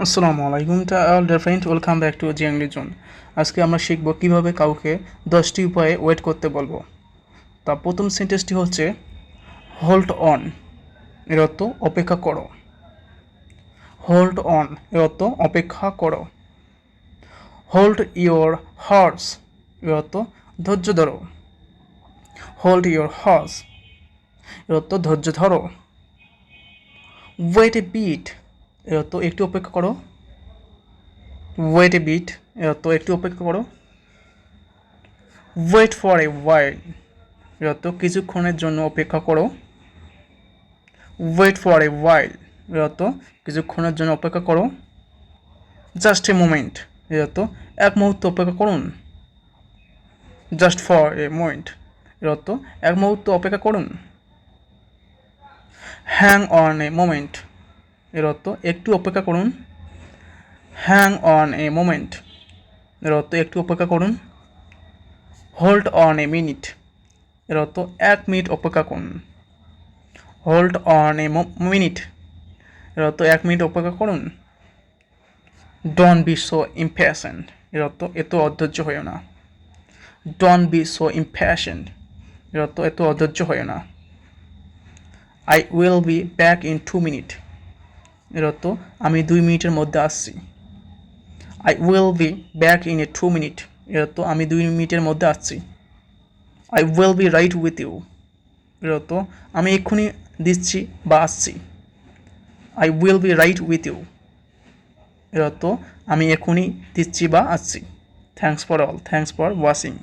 আসসালামু আলাইকুম টা all dear friend, welcome back to Zia English zone. আজকে আমরা শিখব কিভাবে কাউকে 10টি উপায়ে ওয়েট করতে বলবো। তা প্রথম সেন্টেন্সটি হচ্ছে হোল্ড অন, এর অর্থ অপেক্ষা করো। হোল্ড অন এর অর্থ অপেক্ষা করো। হোল্ড ইওর হর্স এর অর্থ ধৈর্য ধরো। হোল্ড ইওর হর্স এর অর্থ ধৈর্য ধরো। ওয়েট এ বিট এর অর্থ একটু অপেক্ষা করো। ওয়েট এ বিট এর অর্থ একটু অপেক্ষা করো। ওয়েট ফর এ ওয়াইল এর অর্থ কিছুক্ষণের জন্য অপেক্ষা করো। ওয়েট ফর এ ওয়াইল এর অর্থ কিছুক্ষণের জন্য অপেক্ষা করো। জাস্ট এ মোমেন্ট এর অর্থ এক মুহূর্ত অপেক্ষা করুন। জাস্ট ফর এ মোমেন্ট এর অর্থ এক মুহূর্ত অপেক্ষা করুন। হ্যাং অন এ মোমেন্ট এর অর্থ একটু অপেক্ষা করুন। হ্যাং অন এ মোমেন্ট এর অর্থ একটু অপেক্ষা করুন। হোল্ড অন এ মিনিট এর অর্থ এক মিনিট অপেক্ষা করুন। হোল্ড অন এ মিনিট এর অর্থ এক মিনিট অপেক্ষা করুন। ডোন্ট বি সো ইম্প্যাশেন্ট এর অর্থ এত অধৈর্য হয়েও না। ডোন্ট বি সো ইম্প্যাশেন্ট এর অর্থ এত অধৈর্য হয়েও না। I will be back in 2 minute এর অর্থ আমি 2 মিনিটের মধ্যে আসছি। I will be back in a 2 minute এর অর্থ আমি 2 মিনিটের মধ্যে আসছি। I will be right with you এর অর্থ আমি এক্ষুনি দিচ্ছি বা আসছি। I will be right with you এর অর্থ আমি এক্ষুনি দিচ্ছি বা আসছি। Thanks for all, thanks for watching.